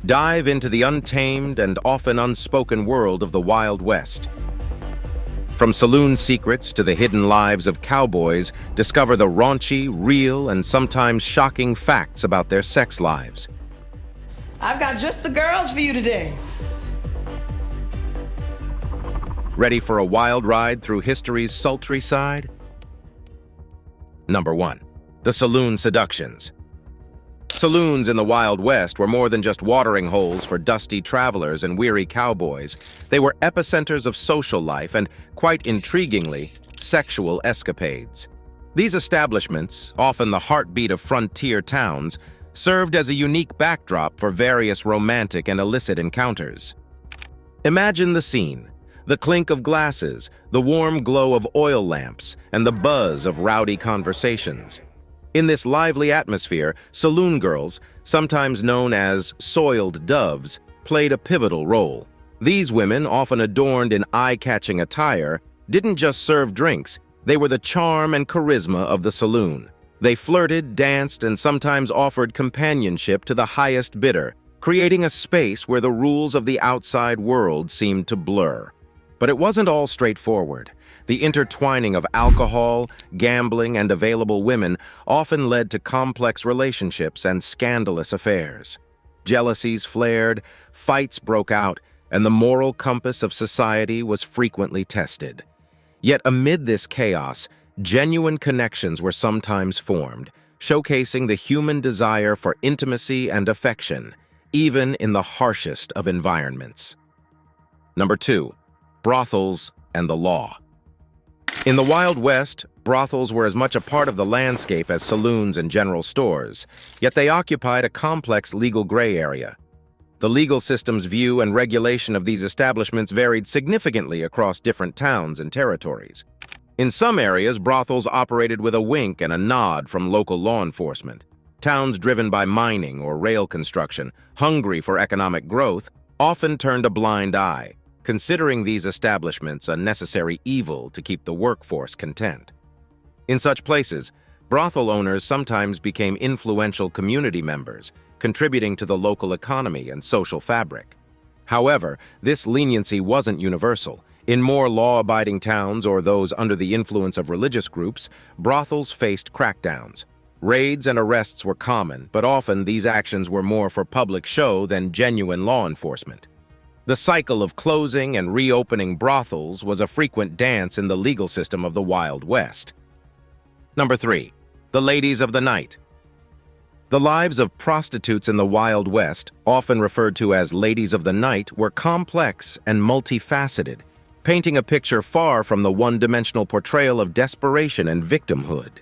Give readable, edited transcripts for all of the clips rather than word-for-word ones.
Dive into the untamed and often unspoken world of the Wild West. From saloon secrets to the hidden lives of cowboys, discover the raunchy, real, and sometimes shocking facts about their sex lives. I've got just the girls for you today. Ready for a wild ride through history's sultry side? Number 1. The Saloon Seductions. Saloons in the Wild West were more than just watering holes for dusty travelers and weary cowboys. They were epicenters of social life and, quite intriguingly, sexual escapades. These establishments, often the heartbeat of frontier towns, served as a unique backdrop for various romantic and illicit encounters. Imagine the scene: the clink of glasses, the warm glow of oil lamps, and the buzz of rowdy conversations. In this lively atmosphere, saloon girls, sometimes known as soiled doves, played a pivotal role. These women, often adorned in eye-catching attire, didn't just serve drinks, they were the charm and charisma of the saloon. They flirted, danced, and sometimes offered companionship to the highest bidder, creating a space where the rules of the outside world seemed to blur. But it wasn't all straightforward. The intertwining of alcohol, gambling, and available women often led to complex relationships and scandalous affairs. Jealousies flared, fights broke out, and the moral compass of society was frequently tested. Yet amid this chaos, genuine connections were sometimes formed, showcasing the human desire for intimacy and affection, even in the harshest of environments. Number 2. Brothels and the law. In the Wild West, brothels were as much a part of the landscape as saloons and general stores, yet they occupied a complex legal gray area. The legal system's view and regulation of these establishments varied significantly across different towns and territories. In some areas, brothels operated with a wink and a nod from local law enforcement. Towns driven by mining or rail construction, hungry for economic growth, often turned a blind eye, considering these establishments a necessary evil to keep the workforce content. In such places, brothel owners sometimes became influential community members, contributing to the local economy and social fabric. However, this leniency wasn't universal. In more law-abiding towns or those under the influence of religious groups, brothels faced crackdowns. Raids and arrests were common, but often these actions were more for public show than genuine law enforcement. The cycle of closing and reopening brothels was a frequent dance in the legal system of the Wild West. Number 3. The Ladies of the Night. The lives of prostitutes in the Wild West, often referred to as ladies of the night, were complex and multifaceted, painting a picture far from the one-dimensional portrayal of desperation and victimhood.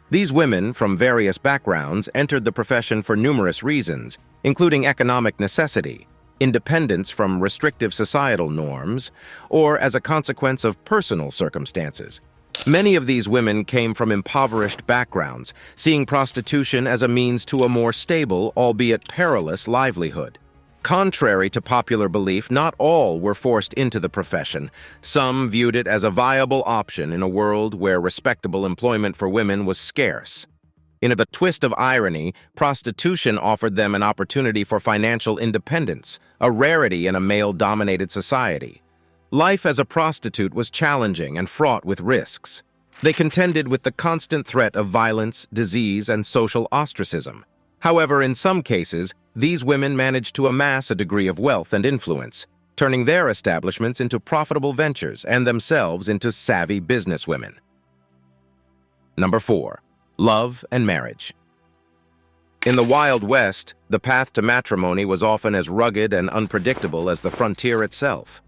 These women, from various backgrounds, entered the profession for numerous reasons, including economic necessity, independence from restrictive societal norms, or as a consequence of personal circumstances. Many of these women came from impoverished backgrounds, seeing prostitution as a means to a more stable, albeit perilous, livelihood. Contrary to popular belief, not all were forced into the profession. Some viewed it as a viable option in a world where respectable employment for women was scarce. In a twist of irony, prostitution offered them an opportunity for financial independence, a rarity in a male-dominated society. Life as a prostitute was challenging and fraught with risks. They contended with the constant threat of violence, disease, and social ostracism. However, in some cases, these women managed to amass a degree of wealth and influence, turning their establishments into profitable ventures and themselves into savvy businesswomen. Number 4. Love and marriage. In the Wild West, the path to matrimony was often as rugged and unpredictable as the frontier itself.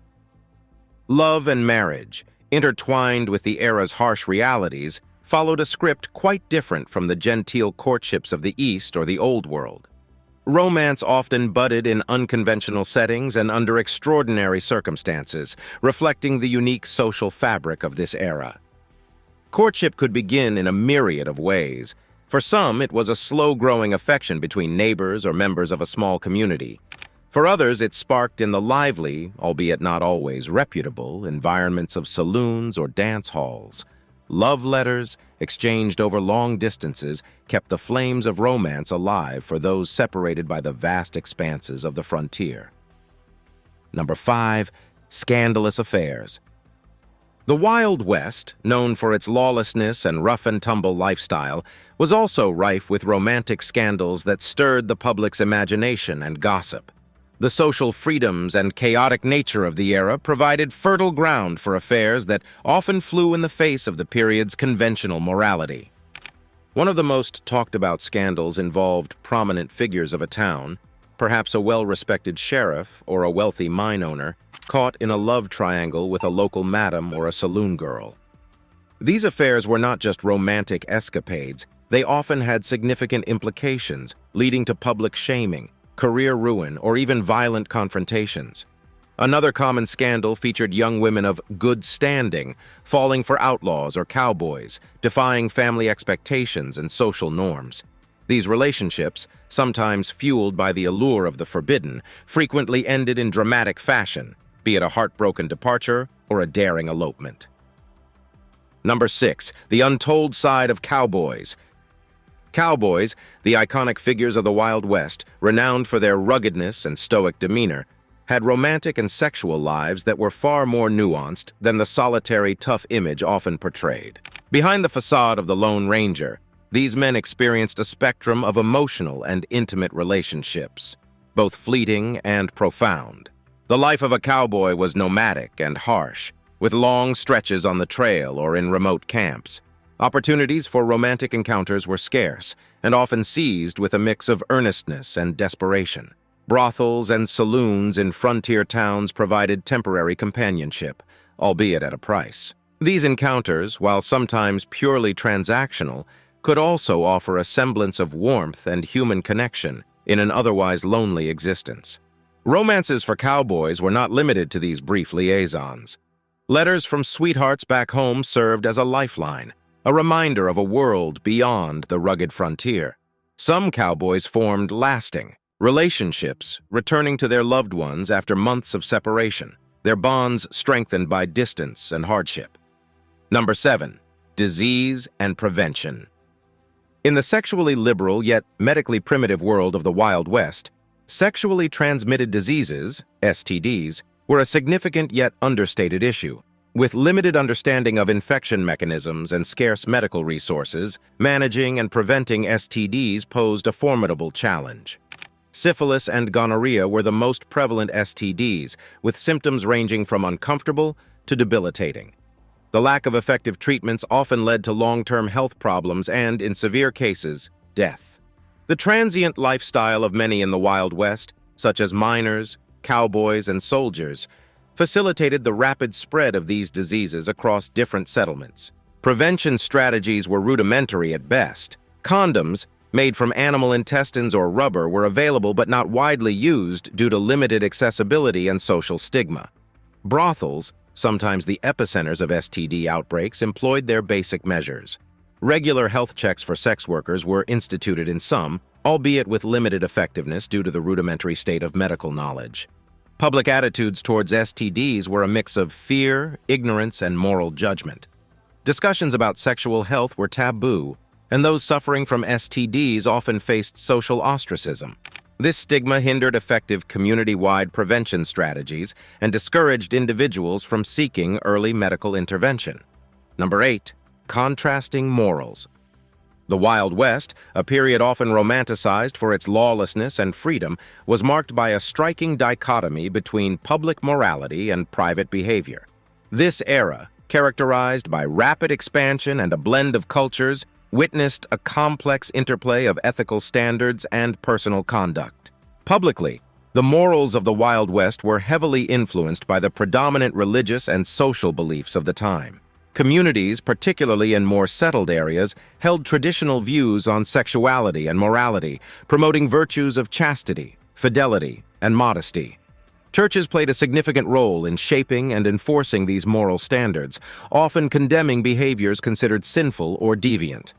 Love and marriage, intertwined with the era's harsh realities, followed a script quite different from the genteel courtships of the East or the Old World. Romance often budded in unconventional settings and under extraordinary circumstances, reflecting the unique social fabric of this era. Courtship could begin in a myriad of ways. For some, it was a slow-growing affection between neighbors or members of a small community. For others, it sparked in the lively, albeit not always reputable, environments of saloons or dance halls. Love letters, exchanged over long distances, kept the flames of romance alive for those separated by the vast expanses of the frontier. Number 5. Scandalous affairs. The Wild West, known for its lawlessness and rough-and-tumble lifestyle, was also rife with romantic scandals that stirred the public's imagination and gossip. The social freedoms and chaotic nature of the era provided fertile ground for affairs that often flew in the face of the period's conventional morality. One of the most talked-about scandals involved prominent figures of a town, perhaps a well-respected sheriff or a wealthy mine owner, caught in a love triangle with a local madam or a saloon girl. These affairs were not just romantic escapades, they often had significant implications, leading to public shaming, career ruin, or even violent confrontations. Another common scandal featured young women of good standing, falling for outlaws or cowboys, defying family expectations and social norms. These relationships, sometimes fueled by the allure of the forbidden, frequently ended in dramatic fashion, be it a heartbroken departure or a daring elopement. Number 6. The untold side of cowboys. Cowboys, the iconic figures of the Wild West, renowned for their ruggedness and stoic demeanor, had romantic and sexual lives that were far more nuanced than the solitary, tough image often portrayed. Behind the facade of the Lone Ranger, these men experienced a spectrum of emotional and intimate relationships, both fleeting and profound. The life of a cowboy was nomadic and harsh, with long stretches on the trail or in remote camps. Opportunities for romantic encounters were scarce and often seized with a mix of earnestness and desperation. Brothels and saloons in frontier towns provided temporary companionship, albeit at a price. These encounters, while sometimes purely transactional, could also offer a semblance of warmth and human connection in an otherwise lonely existence. Romances for cowboys were not limited to these brief liaisons. Letters from sweethearts back home served as a lifeline, a reminder of a world beyond the rugged frontier. Some cowboys formed lasting relationships, returning to their loved ones after months of separation, their bonds strengthened by distance and hardship. Number 7. Disease and prevention. In the sexually liberal yet medically primitive world of the Wild West, sexually transmitted diseases, STDs, were a significant yet understated issue. With limited understanding of infection mechanisms and scarce medical resources, managing and preventing STDs posed a formidable challenge. Syphilis and gonorrhea were the most prevalent STDs, with symptoms ranging from uncomfortable to debilitating. The lack of effective treatments often led to long-term health problems and, in severe cases, death. The transient lifestyle of many in the Wild West, such as miners, cowboys, and soldiers, facilitated the rapid spread of these diseases across different settlements. Prevention strategies were rudimentary at best. Condoms, made from animal intestines or rubber, were available but not widely used due to limited accessibility and social stigma. Brothels, sometimes the epicenters of STD outbreaks, employed their basic measures. Regular health checks for sex workers were instituted in some, albeit with limited effectiveness due to the rudimentary state of medical knowledge. Public attitudes towards STDs were a mix of fear, ignorance, and moral judgment. Discussions about sexual health were taboo, and those suffering from STDs often faced social ostracism. This stigma hindered effective community-wide prevention strategies and discouraged individuals from seeking early medical intervention. Number 8. Contrasting morals. The Wild West, a period often romanticized for its lawlessness and freedom, was marked by a striking dichotomy between public morality and private behavior. This era, characterized by rapid expansion and a blend of cultures, witnessed a complex interplay of ethical standards and personal conduct. Publicly, the morals of the Wild West were heavily influenced by the predominant religious and social beliefs of the time. Communities, particularly in more settled areas, held traditional views on sexuality and morality, promoting virtues of chastity, fidelity, and modesty. Churches played a significant role in shaping and enforcing these moral standards, often condemning behaviors considered sinful or deviant.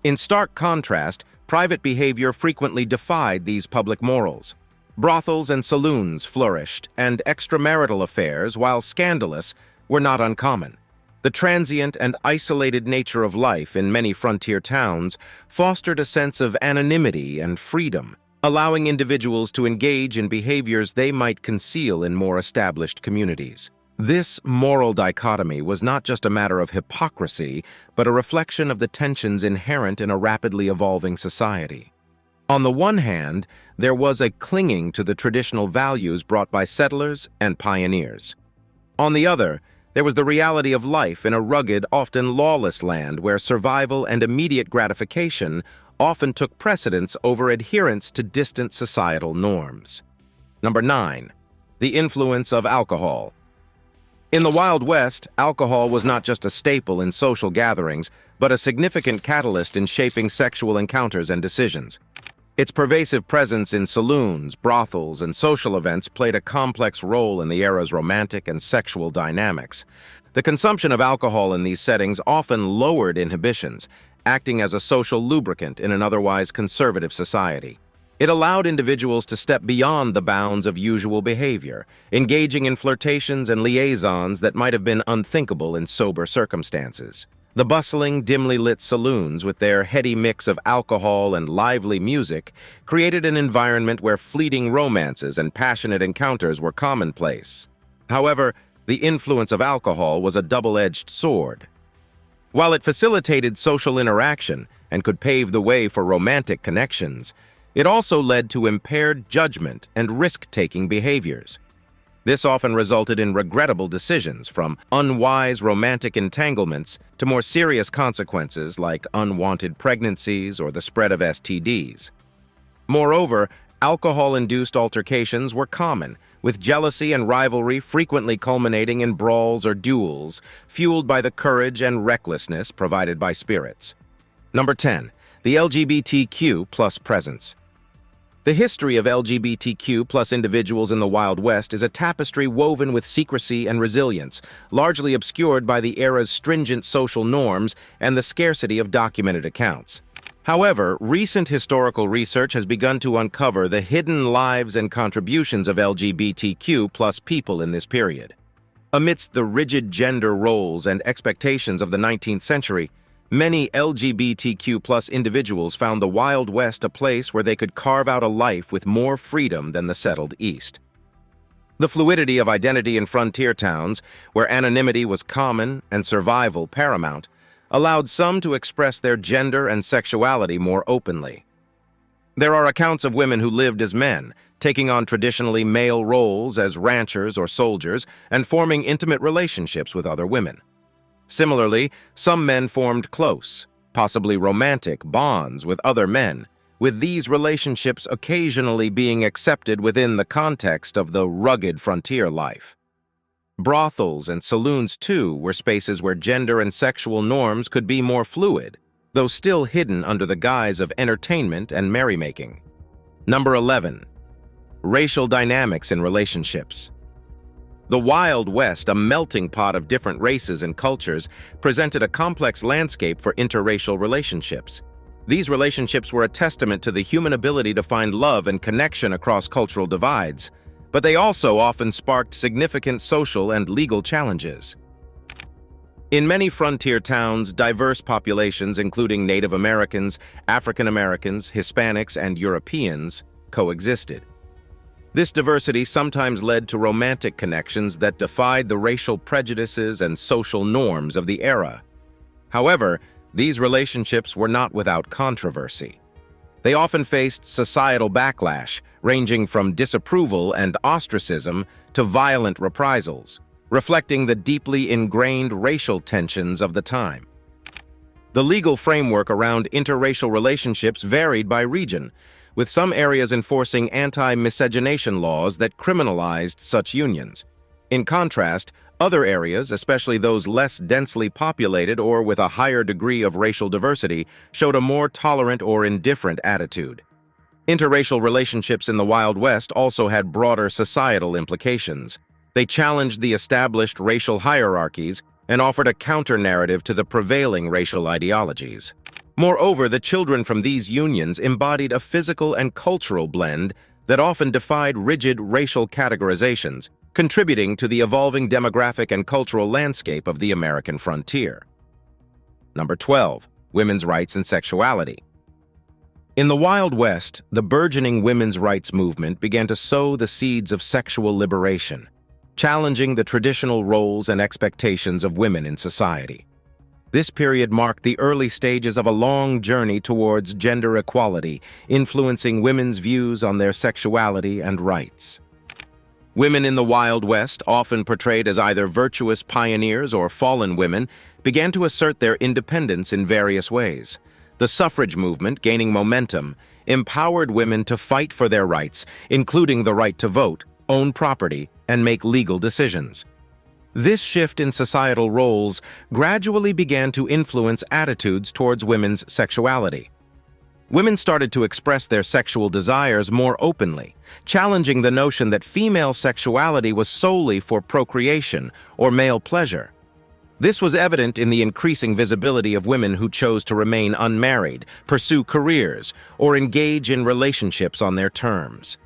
In stark contrast, private behavior frequently defied these public morals. Brothels and saloons flourished, and extramarital affairs, while scandalous, were not uncommon. The transient and isolated nature of life in many frontier towns fostered a sense of anonymity and freedom, allowing individuals to engage in behaviors they might conceal in more established communities. This moral dichotomy was not just a matter of hypocrisy, but a reflection of the tensions inherent in a rapidly evolving society. On the one hand, there was a clinging to the traditional values brought by settlers and pioneers. On the other, there was the reality of life in a rugged, often lawless land where survival and immediate gratification often took precedence over adherence to distant societal norms. Number 9. The influence of alcohol. In the Wild West, alcohol was not just a staple in social gatherings, but a significant catalyst in shaping sexual encounters and decisions. Its pervasive presence in saloons, brothels, and social events played a complex role in the era's romantic and sexual dynamics. The consumption of alcohol in these settings often lowered inhibitions, acting as a social lubricant in an otherwise conservative society. It allowed individuals to step beyond the bounds of usual behavior, engaging in flirtations and liaisons that might have been unthinkable in sober circumstances. The bustling, dimly lit saloons, with their heady mix of alcohol and lively music, created an environment where fleeting romances and passionate encounters were commonplace. However, the influence of alcohol was a double-edged sword. While it facilitated social interaction and could pave the way for romantic connections, it also led to impaired judgment and risk-taking behaviors. This often resulted in regrettable decisions, from unwise romantic entanglements to more serious consequences like unwanted pregnancies or the spread of STDs. Moreover, alcohol-induced altercations were common, with jealousy and rivalry frequently culminating in brawls or duels, fueled by the courage and recklessness provided by spirits. Number 10. The LGBTQ+ presence. The history of LGBTQ+ individuals in the Wild West is a tapestry woven with secrecy and resilience, largely obscured by the era's stringent social norms and the scarcity of documented accounts. However, recent historical research has begun to uncover the hidden lives and contributions of LGBTQ+ people in this period. Amidst the rigid gender roles and expectations of the 19th century, many LGBTQ+ individuals found the Wild West a place where they could carve out a life with more freedom than the settled East. The fluidity of identity in frontier towns, where anonymity was common and survival paramount, allowed some to express their gender and sexuality more openly. There are accounts of women who lived as men, taking on traditionally male roles as ranchers or soldiers and forming intimate relationships with other women. Similarly, some men formed close, possibly romantic, bonds with other men, with these relationships occasionally being accepted within the context of the rugged frontier life. Brothels and saloons, too, were spaces where gender and sexual norms could be more fluid, though still hidden under the guise of entertainment and merrymaking. Number 11. Racial dynamics in relationships. The Wild West, a melting pot of different races and cultures, presented a complex landscape for interracial relationships. These relationships were a testament to the human ability to find love and connection across cultural divides, but they also often sparked significant social and legal challenges. In many frontier towns, diverse populations, including Native Americans, African Americans, Hispanics, and Europeans, coexisted. This diversity sometimes led to romantic connections that defied the racial prejudices and social norms of the era. However, these relationships were not without controversy. They often faced societal backlash, ranging from disapproval and ostracism to violent reprisals, reflecting the deeply ingrained racial tensions of the time. The legal framework around interracial relationships varied by region, with some areas enforcing anti-miscegenation laws that criminalized such unions. In contrast, other areas, especially those less densely populated or with a higher degree of racial diversity, showed a more tolerant or indifferent attitude. Interracial relationships in the Wild West also had broader societal implications. They challenged the established racial hierarchies and offered a counter-narrative to the prevailing racial ideologies. Moreover, the children from these unions embodied a physical and cultural blend that often defied rigid racial categorizations, contributing to the evolving demographic and cultural landscape of the American frontier. Number 12. Women's rights and sexuality. In the Wild West, the burgeoning women's rights movement began to sow the seeds of sexual liberation, challenging the traditional roles and expectations of women in society. This period marked the early stages of a long journey towards gender equality, influencing women's views on their sexuality and rights. Women in the Wild West, often portrayed as either virtuous pioneers or fallen women, began to assert their independence in various ways. The suffrage movement, gaining momentum, empowered women to fight for their rights, including the right to vote, own property, and make legal decisions. This shift in societal roles gradually began to influence attitudes towards women's sexuality. Women started to express their sexual desires more openly, challenging the notion that female sexuality was solely for procreation or male pleasure. This was evident in the increasing visibility of women who chose to remain unmarried, pursue careers, or engage in relationships on their terms.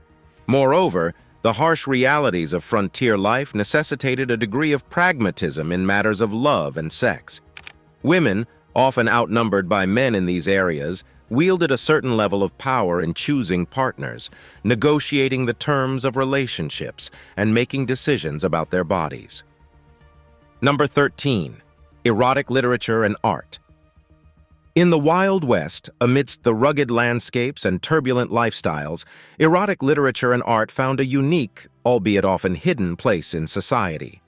Moreover, the harsh realities of frontier life necessitated a degree of pragmatism in matters of love and sex. Women, often outnumbered by men in these areas, wielded a certain level of power in choosing partners, negotiating the terms of relationships, and making decisions about their bodies. Number 13. Erotic literature and art. In the Wild West, amidst the rugged landscapes and turbulent lifestyles, erotic literature and art found a unique, albeit often hidden, place in society.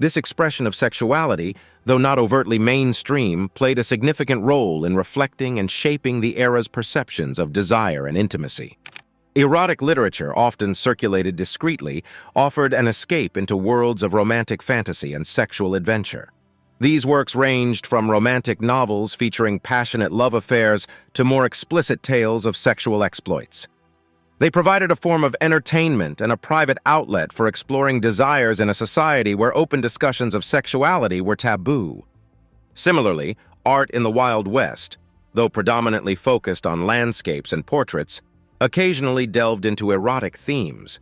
This expression of sexuality, though not overtly mainstream, played a significant role in reflecting and shaping the era's perceptions of desire and intimacy. Erotic literature, often circulated discreetly, offered an escape into worlds of romantic fantasy and sexual adventure. These works ranged from romantic novels featuring passionate love affairs to more explicit tales of sexual exploits. They provided a form of entertainment and a private outlet for exploring desires in a society where open discussions of sexuality were taboo. Similarly, art in the Wild West, though predominantly focused on landscapes and portraits, occasionally delved into erotic themes.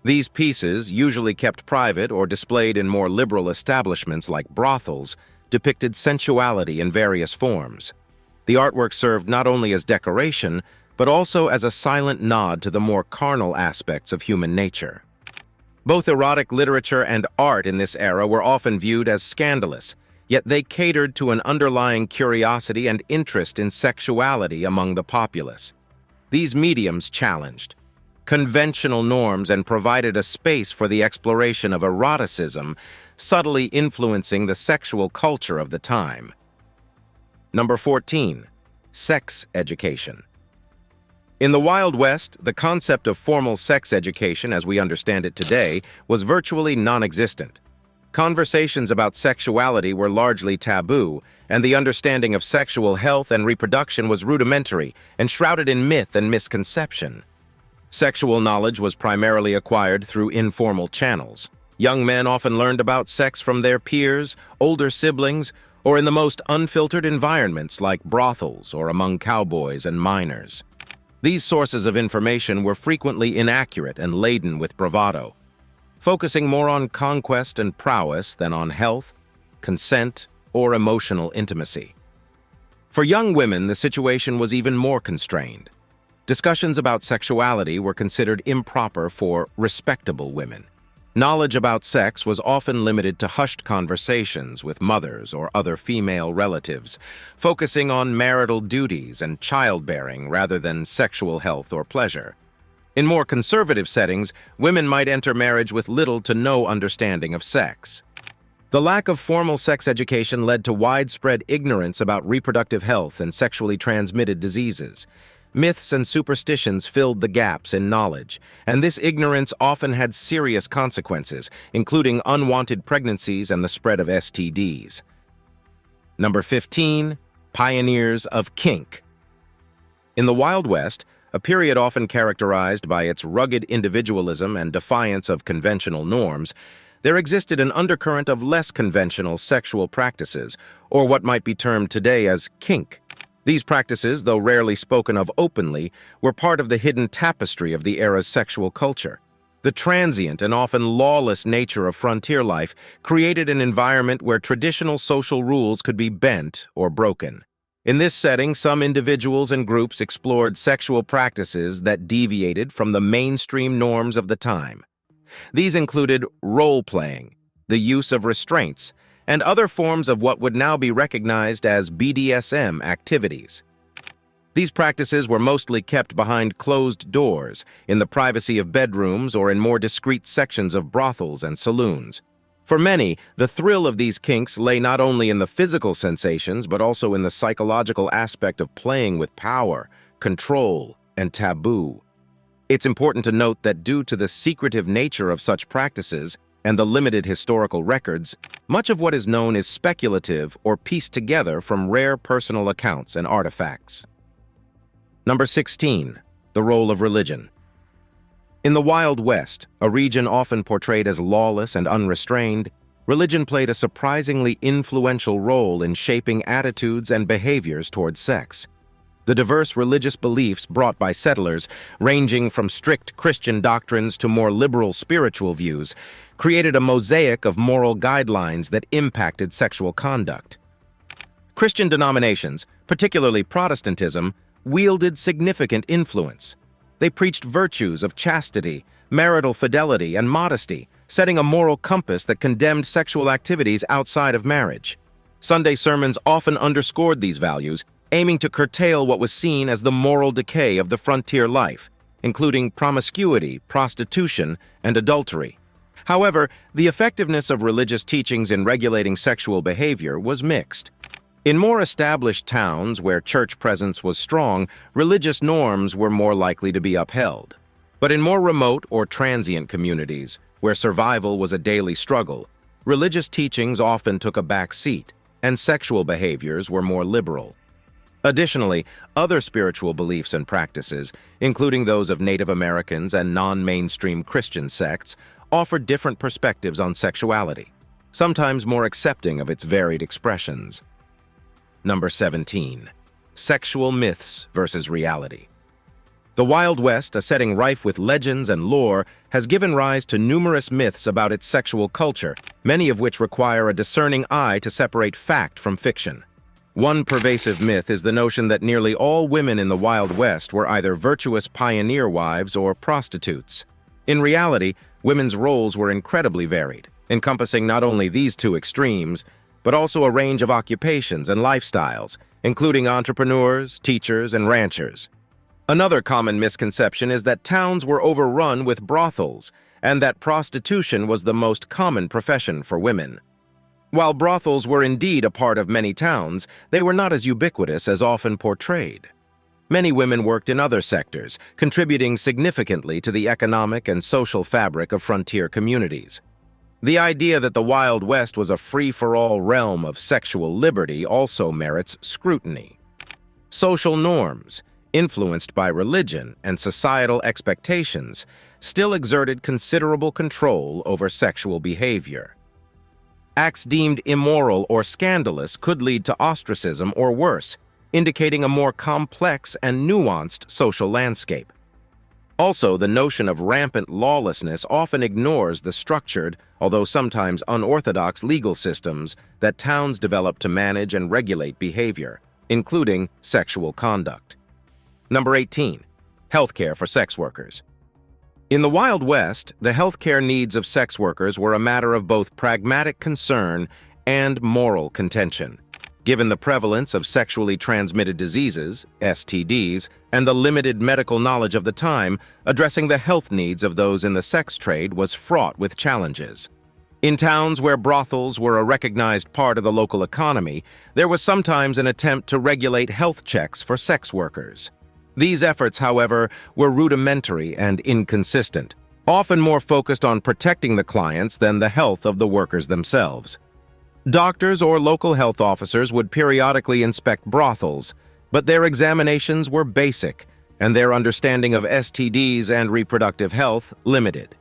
These pieces, usually kept private or displayed in more liberal establishments like brothels, depicted sensuality in various forms. The artwork served not only as decoration, but also as a silent nod to the more carnal aspects of human nature. Both erotic literature and art in this era were often viewed as scandalous, yet they catered to an underlying curiosity and interest in sexuality among the populace. These mediums challenged conventional norms and provided a space for the exploration of eroticism, subtly influencing the sexual culture of the time. Number 14. Sex education. In the Wild West, the concept of formal sex education, as we understand it today, was virtually non-existent. Conversations about sexuality were largely taboo, and the understanding of sexual health and reproduction was rudimentary and shrouded in myth and misconception. Sexual knowledge was primarily acquired through informal channels. Young men often learned about sex from their peers, older siblings, or in the most unfiltered environments like brothels or among cowboys and miners. These sources of information were frequently inaccurate and laden with bravado, focusing more on conquest and prowess than on health, consent, or emotional intimacy. For young women, the situation was even more constrained. Discussions about sexuality were considered improper for respectable women. Knowledge about sex was often limited to hushed conversations with mothers or other female relatives, focusing on marital duties and childbearing rather than sexual health or pleasure. In more conservative settings, women might enter marriage with little to no understanding of sex. The lack of formal sex education led to widespread ignorance about reproductive health and sexually transmitted diseases. Myths and superstitions filled the gaps in knowledge, and this ignorance often had serious consequences, including unwanted pregnancies and the spread of STDs. Number 15. Pioneers of kink. In the Wild West, a period often characterized by its rugged individualism and defiance of conventional norms, there existed an undercurrent of less conventional sexual practices, or what might be termed today as kink. These practices, though rarely spoken of openly, were part of the hidden tapestry of the era's sexual culture. The transient and often lawless nature of frontier life created an environment where traditional social rules could be bent or broken. In this setting, some individuals and groups explored sexual practices that deviated from the mainstream norms of the time. These included role-playing, the use of restraints, and other forms of what would now be recognized as BDSM activities. These practices were mostly kept behind closed doors, in the privacy of bedrooms or in more discreet sections of brothels and saloons. For many, the thrill of these kinks lay not only in the physical sensations but also in the psychological aspect of playing with power, control, and taboo. It's important to note that due to the secretive nature of such practices and the limited historical records, much of what is known is speculative or pieced together from rare personal accounts and artifacts. Number 16. The role of religion. In the Wild West, a region often portrayed as lawless and unrestrained, religion played a surprisingly influential role in shaping attitudes and behaviors towards sex. The diverse religious beliefs brought by settlers, ranging from strict Christian doctrines to more liberal spiritual views, created a mosaic of moral guidelines that impacted sexual conduct. Christian denominations, particularly Protestantism, wielded significant influence. They preached virtues of chastity, marital fidelity, and modesty, setting a moral compass that condemned sexual activities outside of marriage. Sunday sermons often underscored these values, aiming to curtail what was seen as the moral decay of the frontier life, including promiscuity, prostitution, and adultery. However, the effectiveness of religious teachings in regulating sexual behavior was mixed. In more established towns where church presence was strong, religious norms were more likely to be upheld. But in more remote or transient communities, where survival was a daily struggle, religious teachings often took a back seat, and sexual behaviors were more liberal. Additionally, other spiritual beliefs and practices, including those of Native Americans and non-mainstream Christian sects, offered different perspectives on sexuality, sometimes more accepting of its varied expressions. Number 17. Sexual myths versus reality. The Wild West, a setting rife with legends and lore, has given rise to numerous myths about its sexual culture, many of which require a discerning eye to separate fact from fiction. One pervasive myth is the notion that nearly all women in the Wild West were either virtuous pioneer wives or prostitutes. In reality, women's roles were incredibly varied, encompassing not only these two extremes, but also a range of occupations and lifestyles, including entrepreneurs, teachers, and ranchers. Another common misconception is that towns were overrun with brothels, and that prostitution was the most common profession for women. While brothels were indeed a part of many towns, they were not as ubiquitous as often portrayed. Many women worked in other sectors, contributing significantly to the economic and social fabric of frontier communities. The idea that the Wild West was a free-for-all realm of sexual liberty also merits scrutiny. Social norms, influenced by religion and societal expectations, still exerted considerable control over sexual behavior. Acts deemed immoral or scandalous could lead to ostracism or worse, indicating a more complex and nuanced social landscape. Also, the notion of rampant lawlessness often ignores the structured, although sometimes unorthodox legal systems that towns develop to manage and regulate behavior, including sexual conduct. Number 18. Healthcare for sex workers. In the Wild West, the healthcare needs of sex workers were a matter of both pragmatic concern and moral contention. Given the prevalence of sexually transmitted diseases, STDs, and the limited medical knowledge of the time, addressing the health needs of those in the sex trade was fraught with challenges. In towns where brothels were a recognized part of the local economy, there was sometimes an attempt to regulate health checks for sex workers. These efforts, however, were rudimentary and inconsistent, often more focused on protecting the clients than the health of the workers themselves. Doctors or local health officers would periodically inspect brothels, but their examinations were basic, and their understanding of STDs and reproductive health limited.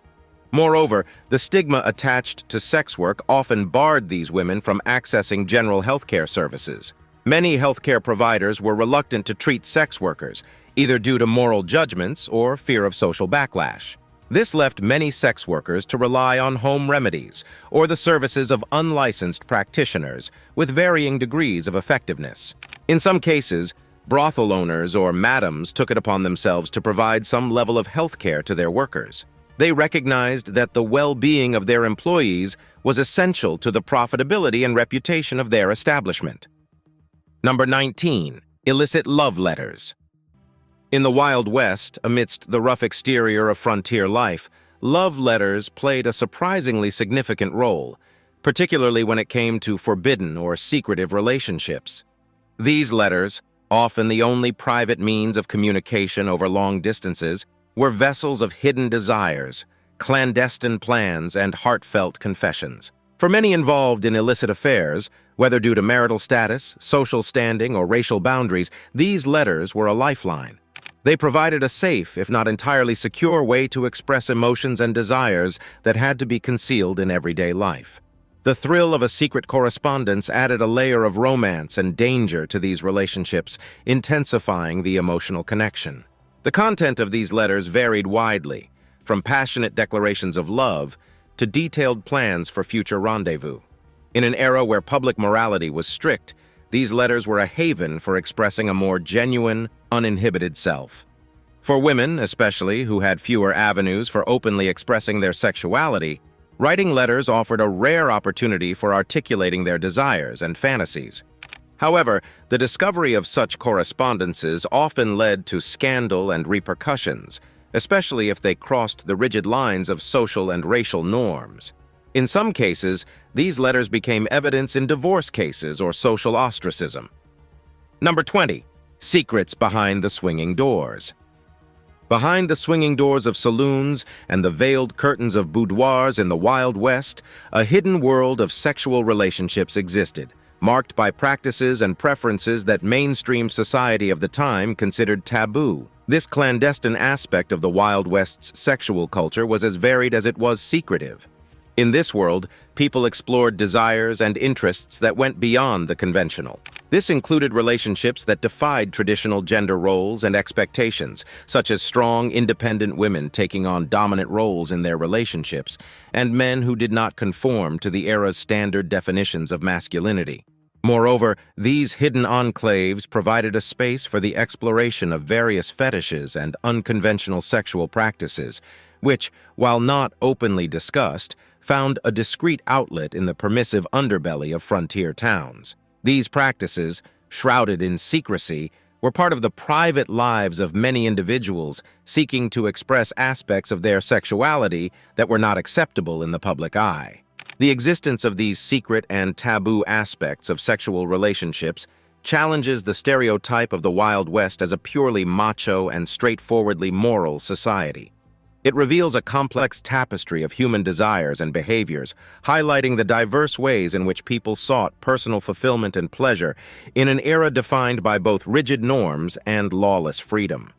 Moreover, the stigma attached to sex work often barred these women from accessing general healthcare services. Many healthcare providers were reluctant to treat sex workers, either due to moral judgments or fear of social backlash. This left many sex workers to rely on home remedies or the services of unlicensed practitioners with varying degrees of effectiveness. In some cases, brothel owners or madams took it upon themselves to provide some level of health care to their workers. They recognized that the well-being of their employees was essential to the profitability and reputation of their establishment. Number 19. Illicit love letters. In the Wild West, amidst the rough exterior of frontier life, love letters played a surprisingly significant role, particularly when it came to forbidden or secretive relationships. These letters, often the only private means of communication over long distances, were vessels of hidden desires, clandestine plans, and heartfelt confessions. For many involved in illicit affairs, whether due to marital status, social standing, or racial boundaries, these letters were a lifeline. They provided a safe, if not entirely secure, way to express emotions and desires that had to be concealed in everyday life. The thrill of a secret correspondence added a layer of romance and danger to these relationships, intensifying the emotional connection. The content of these letters varied widely, from passionate declarations of love to detailed plans for future rendezvous. In an era where public morality was strict, these letters were a haven for expressing a more genuine, uninhibited self. For women, especially, who had fewer avenues for openly expressing their sexuality, writing letters offered a rare opportunity for articulating their desires and fantasies. However, the discovery of such correspondences often led to scandal and repercussions, especially if they crossed the rigid lines of social and racial norms. In some cases, these letters became evidence in divorce cases or social ostracism. Number 20. Secrets behind the swinging doors. Behind the swinging doors of saloons and the veiled curtains of boudoirs in the Wild West, a hidden world of sexual relationships existed, marked by practices and preferences that mainstream society of the time considered taboo. This clandestine aspect of the Wild West's sexual culture was as varied as it was secretive. In this world, people explored desires and interests that went beyond the conventional. This included relationships that defied traditional gender roles and expectations, such as strong, independent women taking on dominant roles in their relationships, and men who did not conform to the era's standard definitions of masculinity. Moreover, these hidden enclaves provided a space for the exploration of various fetishes and unconventional sexual practices, which, while not openly discussed, found a discreet outlet in the permissive underbelly of frontier towns. These practices, shrouded in secrecy, were part of the private lives of many individuals seeking to express aspects of their sexuality that were not acceptable in the public eye. The existence of these secret and taboo aspects of sexual relationships challenges the stereotype of the Wild West as a purely macho and straightforwardly moral society. It reveals a complex tapestry of human desires and behaviors, highlighting the diverse ways in which people sought personal fulfillment and pleasure in an era defined by both rigid norms and lawless freedom.